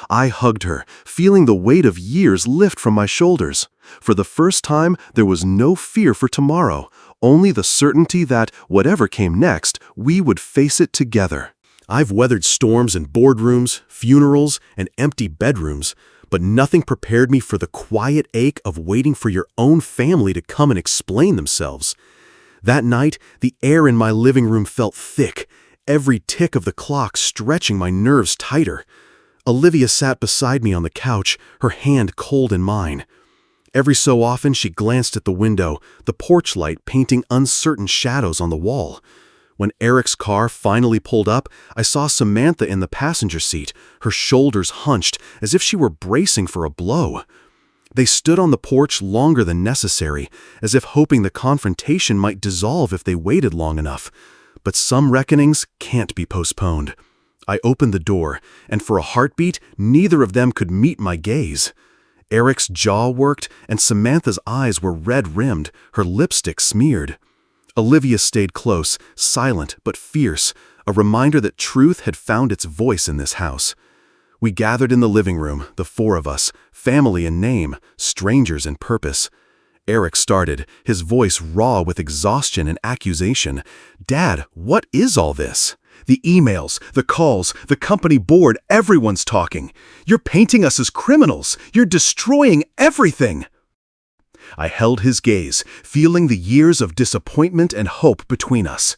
I hugged her, feeling the weight of years lift from my shoulders. For the first time, there was no fear for tomorrow, only the certainty that, whatever came next, we would face it together. I've weathered storms in boardrooms, funerals, and empty bedrooms, but nothing prepared me for the quiet ache of waiting for your own family to come and explain themselves. That night, the air in my living room felt thick, every tick of the clock stretching my nerves tighter. Olivia sat beside me on the couch, her hand cold in mine. Every so often, she glanced at the window, the porch light painting uncertain shadows on the wall. When Eric's car finally pulled up, I saw Samantha in the passenger seat, her shoulders hunched as if she were bracing for a blow. They stood on the porch longer than necessary, as if hoping the confrontation might dissolve if they waited long enough. But some reckonings can't be postponed. I opened the door, and for a heartbeat, neither of them could meet my gaze. Eric's jaw worked, and Samantha's eyes were red-rimmed, her lipstick smeared. Olivia stayed close, silent but fierce, a reminder that truth had found its voice in this house. We gathered in the living room, the four of us, family in name, strangers in purpose. Eric started, his voice raw with exhaustion and accusation. "Dad, what is all this? The emails, the calls, the company board, everyone's talking. You're painting us as criminals. You're destroying everything." I held his gaze, feeling the years of disappointment and hope between us.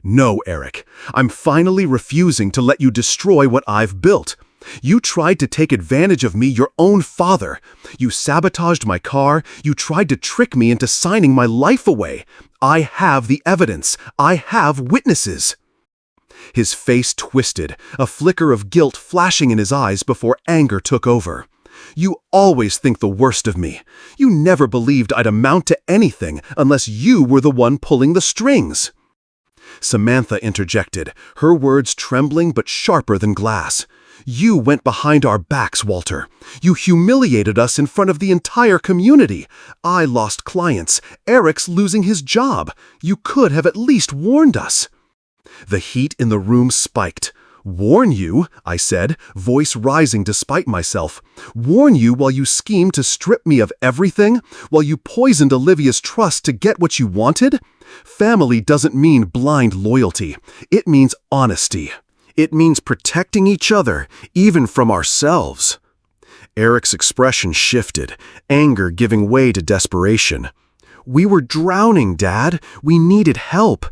"No, Eric, I'm finally refusing to let you destroy what I've built. You tried to take advantage of me, your own father. You sabotaged my car. You tried to trick me into signing my life away. I have the evidence. I have witnesses." His face twisted, a flicker of guilt flashing in his eyes before anger took over. "You always think the worst of me. You never believed I'd amount to anything unless you were the one pulling the strings." Samantha interjected, her words trembling but sharper than glass. "You went behind our backs, Walter. You humiliated us in front of the entire community. I lost clients. Eric's losing his job. You could have at least warned us." The heat in the room spiked. "Warn you," I said, voice rising despite myself. "Warn you while you schemed to strip me of everything? While you poisoned Olivia's trust to get what you wanted? Family doesn't mean blind loyalty. It means honesty. It means protecting each other, even from ourselves." Eric's expression shifted, anger giving way to desperation. "We were drowning, Dad. We needed help.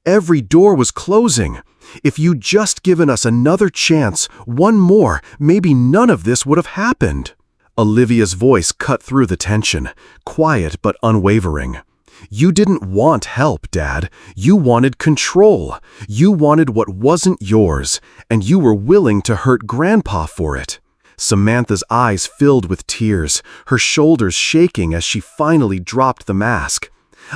Every door was closing. If you'd just given us another chance, one more, maybe none of this would have happened." Olivia's voice cut through the tension, quiet but unwavering. "You didn't want help, Dad. You wanted control. You wanted what wasn't yours, and you were willing to hurt Grandpa for it." Samantha's eyes filled with tears, her shoulders shaking as she finally dropped the mask.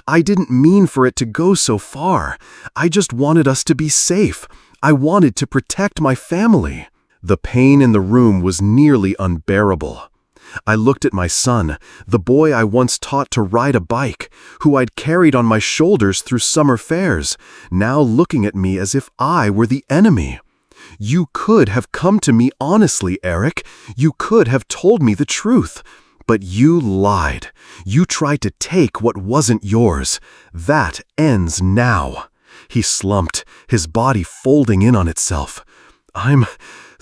"I didn't mean for it to go so far. I just wanted us to be safe. I wanted to protect my family." The pain in the room was nearly unbearable. I looked at my son, the boy I once taught to ride a bike, who I'd carried on my shoulders through summer fairs, now looking at me as if I were the enemy. "You could have come to me honestly, Eric. You could have told me the truth. But you lied. You tried to take what wasn't yours. That ends now." He slumped, his body folding in on itself. "I'm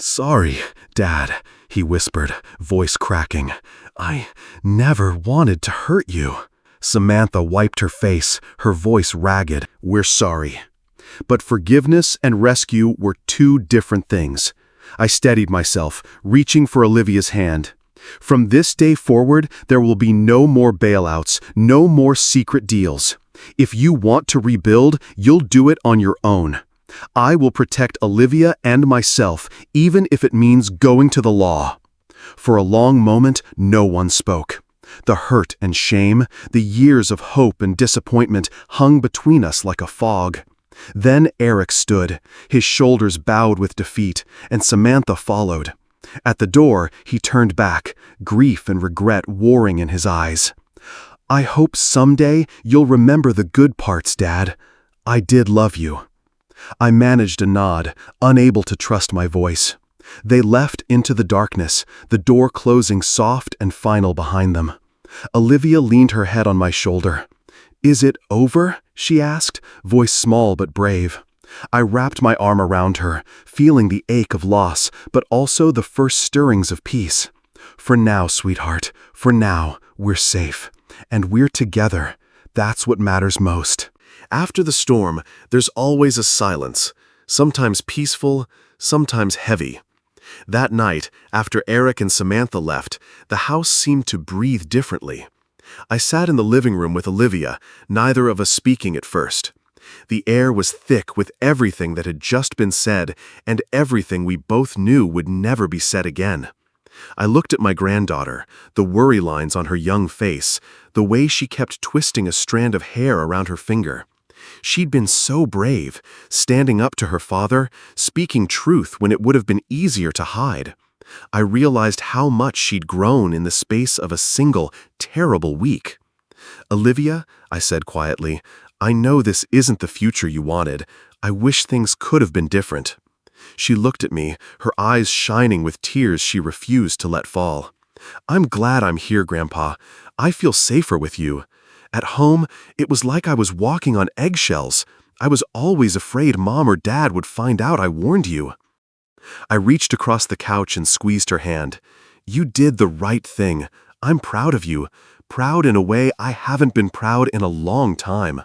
"Sorry, Dad," he whispered, voice cracking. "I never wanted to hurt you." Samantha wiped her face, her voice ragged. "We're sorry." But forgiveness and rescue were two different things. I steadied myself, reaching for Olivia's hand. "From this day forward, there will be no more bailouts, no more secret deals. If you want to rebuild, you'll do it on your own. I will protect Olivia and myself, even if it means going to the law." For a long moment, no one spoke. The hurt and shame, the years of hope and disappointment hung between us like a fog. Then Eric stood, his shoulders bowed with defeat, and Samantha followed. At the door, he turned back, grief and regret warring in his eyes. "I hope someday you'll remember the good parts, Dad. I did love you." I managed a nod, unable to trust my voice. They left into the darkness, the door closing soft and final behind them. Olivia leaned her head on my shoulder. "Is it over?" she asked, voice small but brave. I wrapped my arm around her, feeling the ache of loss, but also the first stirrings of peace. "For now, sweetheart, for now, we're safe. And we're together. That's what matters most." After the storm, there's always a silence, sometimes peaceful, sometimes heavy. That night, after Eric and Samantha left, the house seemed to breathe differently. I sat in the living room with Olivia, neither of us speaking at first. The air was thick with everything that had just been said, and everything we both knew would never be said again. I looked at my granddaughter, the worry lines on her young face, the way she kept twisting a strand of hair around her finger. She'd been so brave, standing up to her father, speaking truth when it would have been easier to hide. I realized how much she'd grown in the space of a single, terrible week. "Olivia," I said quietly, "I know this isn't the future you wanted. I wish things could have been different." She looked at me, her eyes shining with tears she refused to let fall. "I'm glad I'm here, Grandpa. I feel safer with you. At home, it was like I was walking on eggshells. I was always afraid Mom or Dad would find out I warned you." I reached across the couch and squeezed her hand. "You did the right thing. I'm proud of you. Proud in a way I haven't been proud in a long time."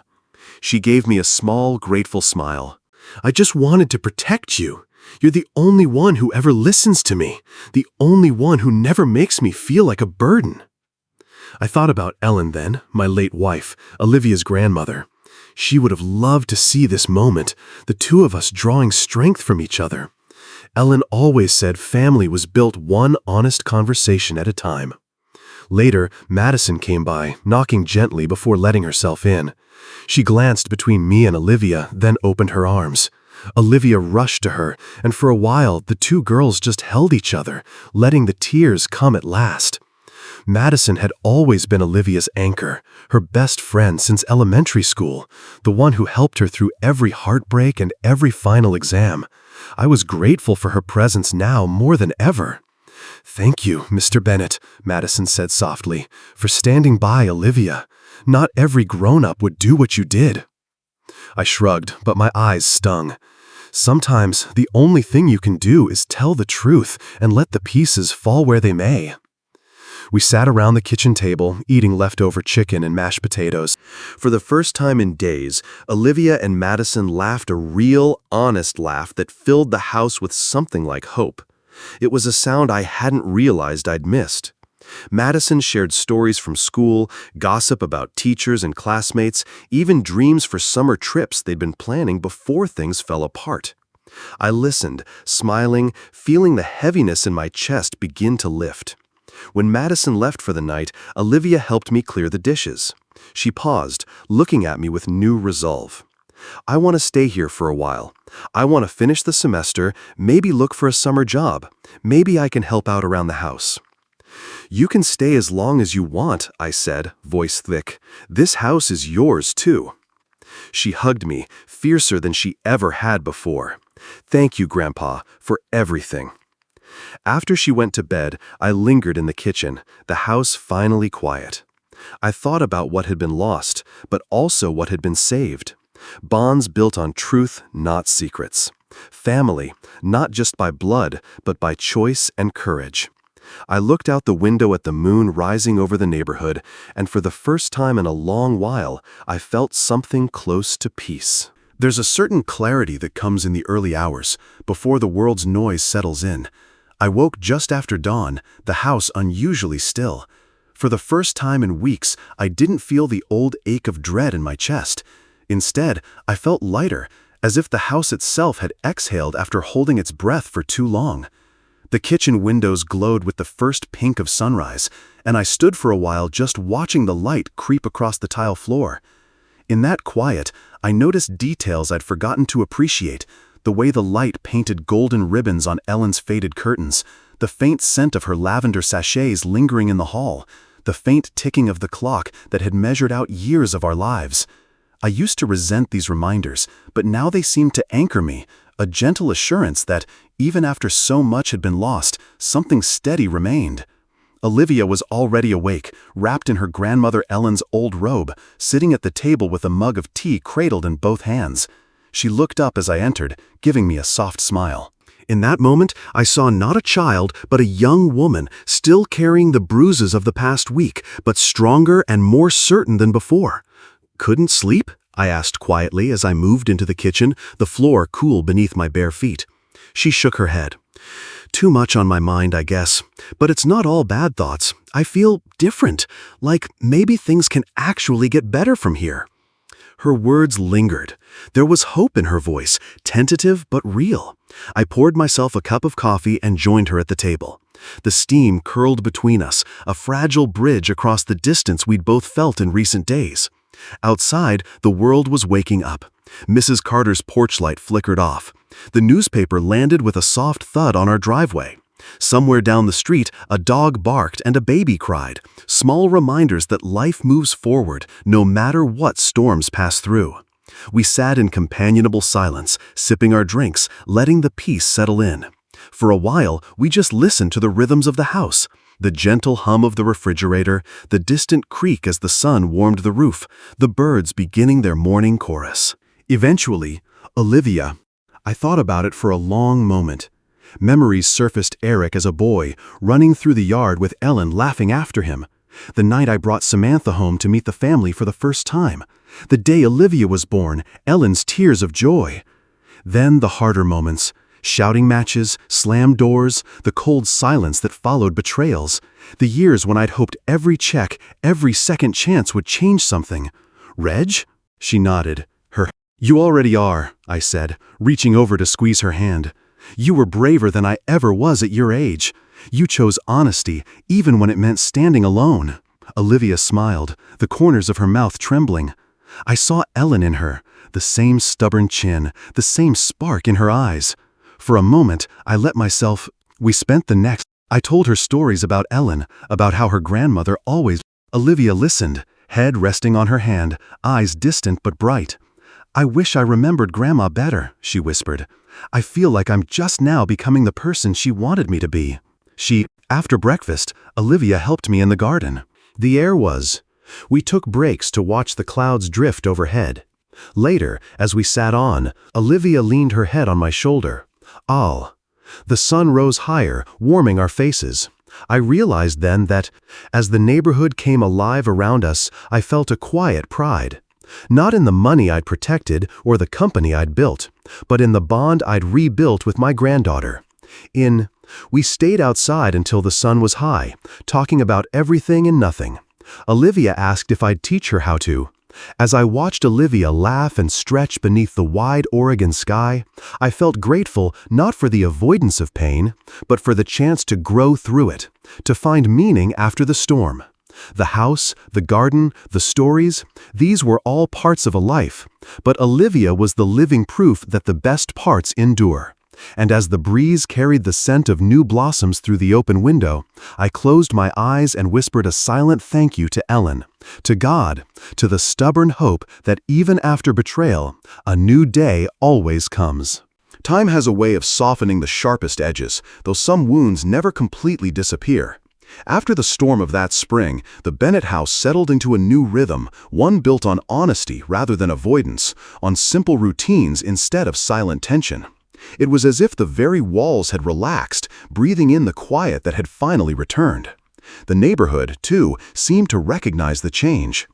She gave me a small, grateful smile. "I just wanted to protect you. You're the only one who ever listens to me, the only one who never makes me feel like a burden." I thought about Ellen then, my late wife, Olivia's grandmother. She would have loved to see this moment, the two of us drawing strength from each other. Ellen always said family was built one honest conversation at a time. Later, Madison came by, knocking gently before letting herself in. She glanced between me and Olivia, then opened her arms. Olivia rushed to her, and for a while the two girls just held each other, letting the tears come at last. Madison had always been Olivia's anchor, her best friend since elementary school, the one who helped her through every heartbreak and every final exam. I was grateful for her presence now more than ever. "Thank you, Mr. Bennett," Madison said softly, "for standing by Olivia. Not every grown-up would do what you did." I shrugged, but my eyes stung. Sometimes the only thing you can do is tell the truth and let the pieces fall where they may. We sat around the kitchen table, eating leftover chicken and mashed potatoes. For the first time in days, Olivia and Madison laughed a real, honest laugh that filled the house with something like hope. It was a sound I hadn't realized I'd missed. Madison shared stories from school, gossip about teachers and classmates, even dreams for summer trips they'd been planning before things fell apart. I listened, smiling, feeling the heaviness in my chest begin to lift. When Madison left for the night, Olivia helped me clear the dishes. She paused, looking at me with new resolve. "I want to stay here for a while. I want to finish the semester, maybe look for a summer job. Maybe I can help out around the house." "You can stay as long as you want," I said, voice thick. "This house is yours, too." She hugged me, fiercer than she ever had before. "Thank you, Grandpa, for everything." After she went to bed, I lingered in the kitchen, the house finally quiet. I thought about what had been lost, but also what had been saved. Bonds built on truth, not secrets. Family, not just by blood, but by choice and courage. I looked out the window at the moon rising over the neighborhood, and for the first time in a long while, I felt something close to peace. There's a certain clarity that comes in the early hours, before the world's noise settles in. I woke just after dawn, the house unusually still. For the first time in weeks, I didn't feel the old ache of dread in my chest. Instead, I felt lighter, as if the house itself had exhaled after holding its breath for too long. The kitchen windows glowed with the first pink of sunrise, and I stood for a while just watching the light creep across the tile floor. In that quiet, I noticed details I'd forgotten to appreciate, the way the light painted golden ribbons on Ellen's faded curtains, the faint scent of her lavender sachets lingering in the hall, the faint ticking of the clock that had measured out years of our lives. I used to resent these reminders, but now they seemed to anchor me, a gentle assurance that, even after so much had been lost, something steady remained. Olivia was already awake, wrapped in her grandmother Ellen's old robe, sitting at the table with a mug of tea cradled in both hands. She looked up as I entered, giving me a soft smile. In that moment, I saw not a child, but a young woman, still carrying the bruises of the past week, but stronger and more certain than before. "Couldn't sleep?" I asked quietly as I moved into the kitchen, the floor cool beneath my bare feet. She shook her head. "Too much on my mind, I guess. But it's not all bad thoughts. I feel different, like maybe things can actually get better from here." Her words lingered. There was hope in her voice, tentative but real. I poured myself a cup of coffee and joined her at the table. The steam curled between us, a fragile bridge across the distance we'd both felt in recent days. Outside, the world was waking up. Mrs. Carter's porch light flickered off. The newspaper landed with a soft thud on our driveway. Somewhere down the street, a dog barked and a baby cried, small reminders that life moves forward no matter what storms pass through. We sat in companionable silence, sipping our drinks, letting the peace settle in. For a while, we just listened to the rhythms of the house, the gentle hum of the refrigerator, the distant creak as the sun warmed the roof, the birds beginning their morning chorus. Eventually, Olivia. I thought about it for a long moment. Memories surfaced Eric as a boy, running through the yard with Ellen laughing after him. The night I brought Samantha home to meet the family for the first time. The day Olivia was born, Ellen's tears of joy. Then the harder moments. Shouting matches, slammed doors, the cold silence that followed betrayals. The years when I'd hoped every check, every second chance would change something. "Reg?" She nodded. "You already are," I said, reaching over to squeeze her hand. "You were braver than I ever was at your age. You chose honesty, even when it meant standing alone." Olivia smiled, the corners of her mouth trembling. I saw Ellen in her, the same stubborn chin, the same spark in her eyes. For a moment, I let myself. We spent the next. I told her stories about Ellen, about how her grandmother always. Olivia listened, head resting on her hand, eyes distant but bright. "I wish I remembered Grandma better," she whispered. "I feel like I'm just now becoming the person she wanted me to be." After breakfast, Olivia helped me in the garden. The air was. We took breaks to watch the clouds drift overhead. Later, as we sat on, Olivia leaned her head on my shoulder. The sun rose higher, warming our faces. I realized then that, as the neighborhood came alive around us, I felt a quiet pride. Not in the money I'd protected or the company I'd built, but in the bond I'd rebuilt with my granddaughter. We stayed outside until the sun was high, talking about everything and nothing. Olivia asked if I'd teach her how to. As I watched Olivia laugh and stretch beneath the wide Oregon sky, I felt grateful not for the avoidance of pain, but for the chance to grow through it, to find meaning after the storm. The house, the garden, the stories, these were all parts of a life, but Olivia was the living proof that the best parts endure. And as the breeze carried the scent of new blossoms through the open window, I closed my eyes and whispered a silent thank you to Ellen, to God, to the stubborn hope that even after betrayal, a new day always comes. Time has a way of softening the sharpest edges, though some wounds never completely disappear. After the storm of that spring, the Bennett house settled into a new rhythm, one built on honesty rather than avoidance, on simple routines instead of silent tension. It was as if the very walls had relaxed, breathing in the quiet that had finally returned. The neighborhood, too, seemed to recognize the change.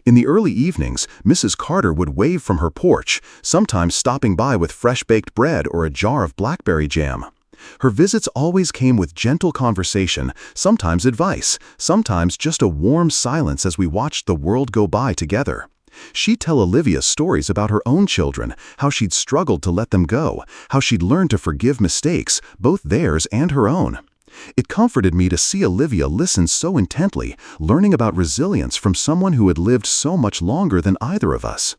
In the early evenings, Mrs. Carter would wave from her porch, sometimes stopping by with fresh-baked bread or a jar of blackberry jam. Her visits always came with gentle conversation, sometimes advice, sometimes just a warm silence as we watched the world go by together. She'd tell Olivia stories about her own children, how she'd struggled to let them go, how she'd learned to forgive mistakes, both theirs and her own. It comforted me to see Olivia listen so intently, learning about resilience from someone who had lived so much longer than either of us.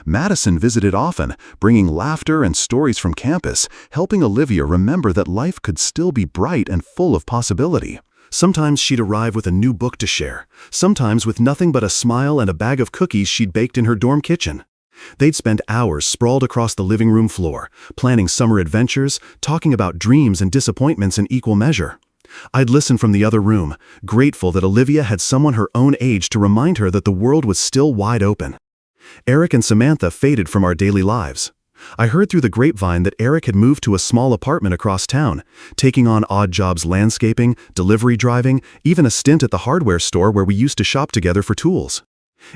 Madison visited often, bringing laughter and stories from campus, helping Olivia remember that life could still be bright and full of possibility. Sometimes she'd arrive with a new book to share, sometimes with nothing but a smile and a bag of cookies she'd baked in her dorm kitchen. They'd spend hours sprawled across the living room floor, planning summer adventures, talking about dreams and disappointments in equal measure. I'd listen from the other room, grateful that Olivia had someone her own age to remind her that the world was still wide open. Eric and Samantha faded from our daily lives. I heard through the grapevine that Eric had moved to a small apartment across town, taking on odd jobs landscaping, delivery driving, even a stint at the hardware store where we used to shop together for tools.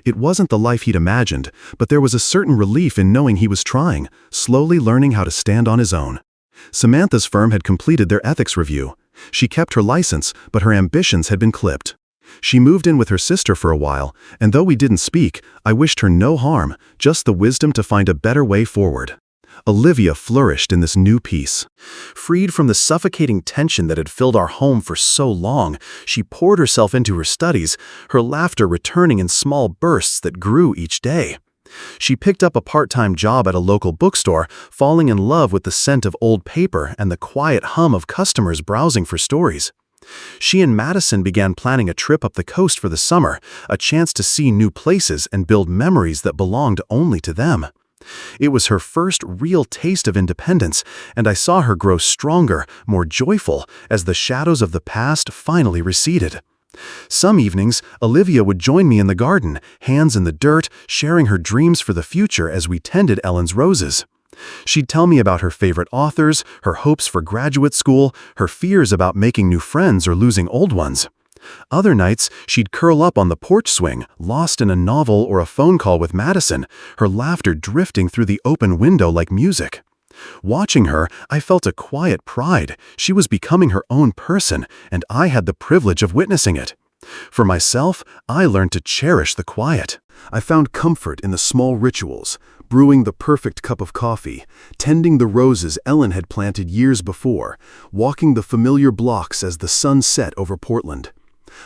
It wasn't the life he'd imagined, but there was a certain relief in knowing he was trying, slowly learning how to stand on his own. Samantha's firm had completed their ethics review. She kept her license, but her ambitions had been clipped. She moved in with her sister for a while, and though we didn't speak, I wished her no harm, just the wisdom to find a better way forward. Olivia flourished in this new peace. Freed from the suffocating tension that had filled our home for so long, she poured herself into her studies, her laughter returning in small bursts that grew each day. She picked up a part-time job at a local bookstore, falling in love with the scent of old paper and the quiet hum of customers browsing for stories. She and Madison began planning a trip up the coast for the summer, a chance to see new places and build memories that belonged only to them. It was her first real taste of independence, and I saw her grow stronger, more joyful, as the shadows of the past finally receded. Some evenings, Olivia would join me in the garden, hands in the dirt, sharing her dreams for the future as we tended Ellen's roses. She'd tell me about her favorite authors, her hopes for graduate school, her fears about making new friends or losing old ones. Other nights, she'd curl up on the porch swing, lost in a novel or a phone call with Madison, her laughter drifting through the open window like music. Watching her, I felt a quiet pride. She was becoming her own person, and I had the privilege of witnessing it. For myself, I learned to cherish the quiet. I found comfort in the small rituals, brewing the perfect cup of coffee, tending the roses Ellen had planted years before, walking the familiar blocks as the sun set over Portland.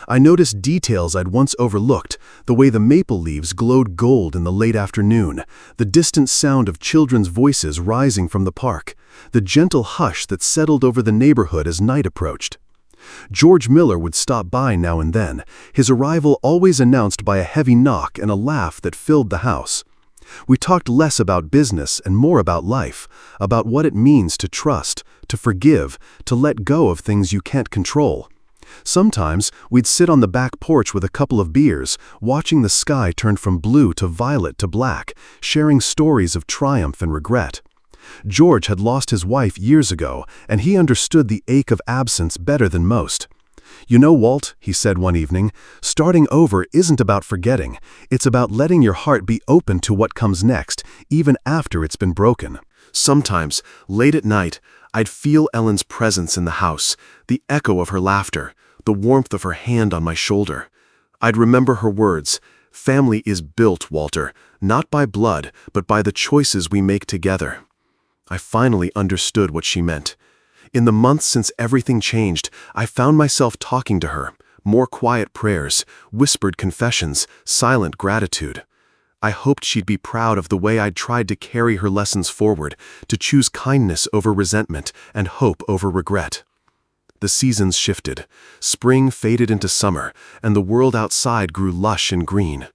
I noticed details I'd once overlooked, the way the maple leaves glowed gold in the late afternoon, the distant sound of children's voices rising from the park, the gentle hush that settled over the neighborhood as night approached. George Miller would stop by now and then, his arrival always announced by a heavy knock and a laugh that filled the house. We talked less about business and more about life, about what it means to trust, to forgive, to let go of things you can't control. Sometimes we'd sit on the back porch with a couple of beers, watching the sky turn from blue to violet to black, sharing stories of triumph and regret. George had lost his wife years ago, and he understood the ache of absence better than most. "You know, Walt," he said one evening, "starting over isn't about forgetting. It's about letting your heart be open to what comes next, even after it's been broken." Sometimes, late at night, I'd feel Ellen's presence in the house, the echo of her laughter, the warmth of her hand on my shoulder. I'd remember her words, "Family is built, Walter, not by blood, but by the choices we make together." I finally understood what she meant. In the months since everything changed, I found myself talking to her, more quiet prayers, whispered confessions, silent gratitude. I hoped she'd be proud of the way I'd tried to carry her lessons forward, to choose kindness over resentment and hope over regret. The seasons shifted. Spring faded into summer, and the world outside grew lush and green.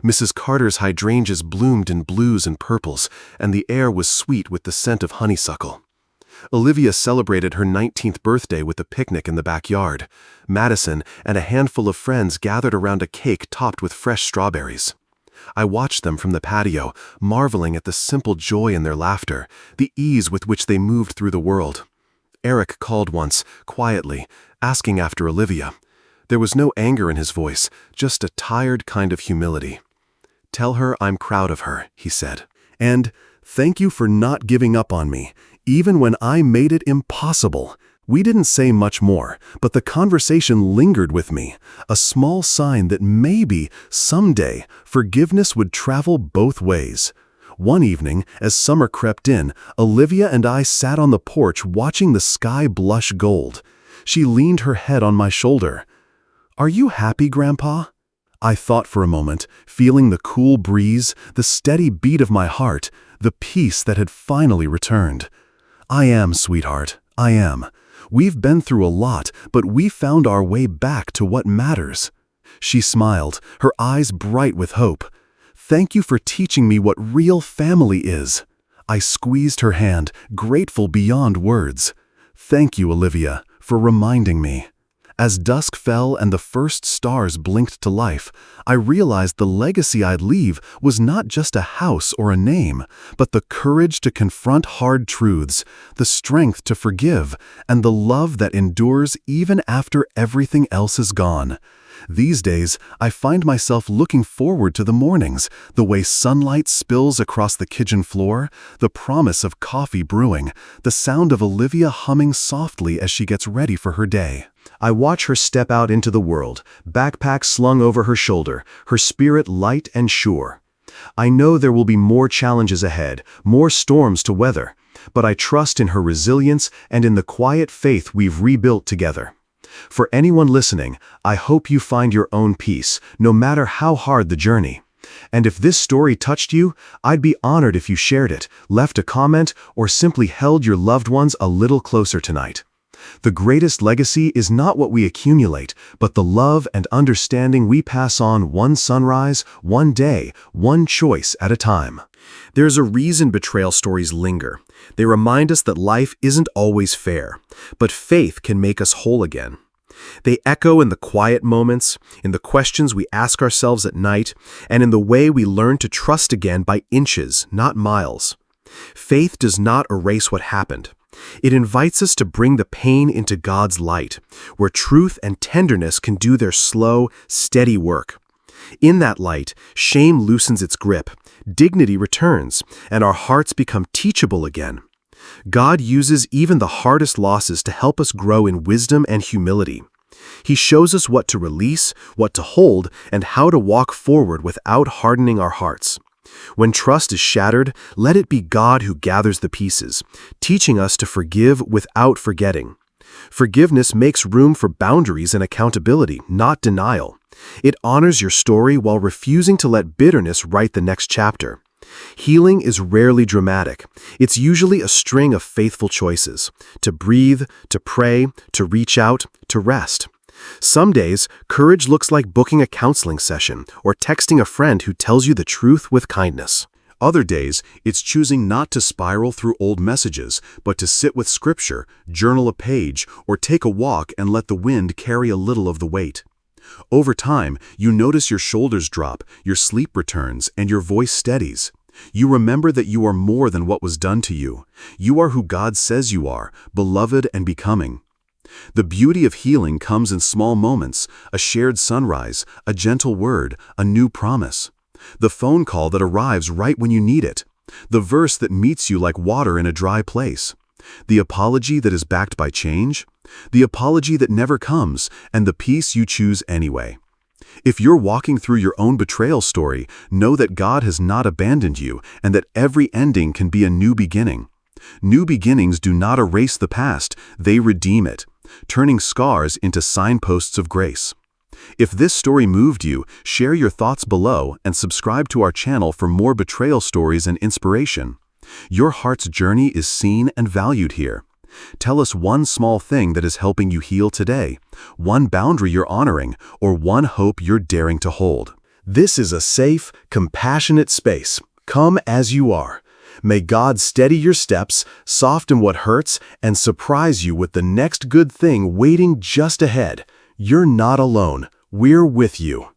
Mrs. Carter's hydrangeas bloomed in blues and purples, and the air was sweet with the scent of honeysuckle. Olivia celebrated her 19th birthday with a picnic in the backyard. Madison and a handful of friends gathered around a cake topped with fresh strawberries. I watched them from the patio, marveling at the simple joy in their laughter, the ease with which they moved through the world. Eric called once, quietly, asking after Olivia. There was no anger in his voice, just a tired kind of humility. "Tell her I'm proud of her," he said. "And thank you for not giving up on me, even when I made it impossible." We didn't say much more, but the conversation lingered with me, a small sign that maybe, someday, forgiveness would travel both ways. One evening, as summer crept in, Olivia and I sat on the porch watching the sky blush gold. She leaned her head on my shoulder. "Are you happy, Grandpa?" I thought for a moment, feeling the cool breeze, the steady beat of my heart, the peace that had finally returned. "I am, sweetheart, I am. We've been through a lot, but we found our way back to what matters." She smiled, her eyes bright with hope. "Thank you for teaching me what real family is." I squeezed her hand, grateful beyond words. "Thank you, Olivia, for reminding me." As dusk fell and the first stars blinked to life, I realized the legacy I'd leave was not just a house or a name, but the courage to confront hard truths, the strength to forgive, and the love that endures even after everything else is gone. These days, I find myself looking forward to the mornings, the way sunlight spills across the kitchen floor, the promise of coffee brewing, the sound of Olivia humming softly as she gets ready for her day. I watch her step out into the world, backpack slung over her shoulder, her spirit light and sure. I know there will be more challenges ahead, more storms to weather, but I trust in her resilience and in the quiet faith we've rebuilt together. For anyone listening, I hope you find your own peace, no matter how hard the journey. And if this story touched you, I'd be honored if you shared it, left a comment, or simply held your loved ones a little closer tonight. The greatest legacy is not what we accumulate, but the love and understanding we pass on one sunrise, one day, one choice at a time. There's a reason betrayal stories linger. They remind us that life isn't always fair, but faith can make us whole again. They echo in the quiet moments, in the questions we ask ourselves at night, and in the way we learn to trust again by inches, not miles. Faith does not erase what happened. It invites us to bring the pain into God's light, where truth and tenderness can do their slow, steady work. In that light, shame loosens its grip, dignity returns, and our hearts become teachable again. God uses even the hardest losses to help us grow in wisdom and humility. He shows us what to release, what to hold, and how to walk forward without hardening our hearts. When trust is shattered, let it be God who gathers the pieces, teaching us to forgive without forgetting. Forgiveness makes room for boundaries and accountability, not denial. It honors your story while refusing to let bitterness write the next chapter. Healing is rarely dramatic. It's usually a string of faithful choices: to breathe, to pray, to reach out, to rest. Some days, courage looks like booking a counseling session or texting a friend who tells you the truth with kindness. Other days, it's choosing not to spiral through old messages, but to sit with scripture, journal a page, or take a walk and let the wind carry a little of the weight. Over time, you notice your shoulders drop, your sleep returns, and your voice steadies. You remember that you are more than what was done to you. You are who God says you are, beloved and becoming. The beauty of healing comes in small moments: a shared sunrise, a gentle word, a new promise. The phone call that arrives right when you need it. The verse that meets you like water in a dry place. The apology that is backed by change. The apology that never comes, and the peace you choose anyway. If you're walking through your own betrayal story, know that God has not abandoned you and that every ending can be a new beginning. New beginnings do not erase the past, they redeem it, turning scars into signposts of grace. If this story moved you, share your thoughts below and subscribe to our channel for more betrayal stories and inspiration. Your heart's journey is seen and valued here. Tell us one small thing that is helping you heal today, one boundary you're honoring, or one hope you're daring to hold. This is a safe, compassionate space. Come as you are. May God steady your steps, soften what hurts, and surprise you with the next good thing waiting just ahead. You're not alone. We're with you.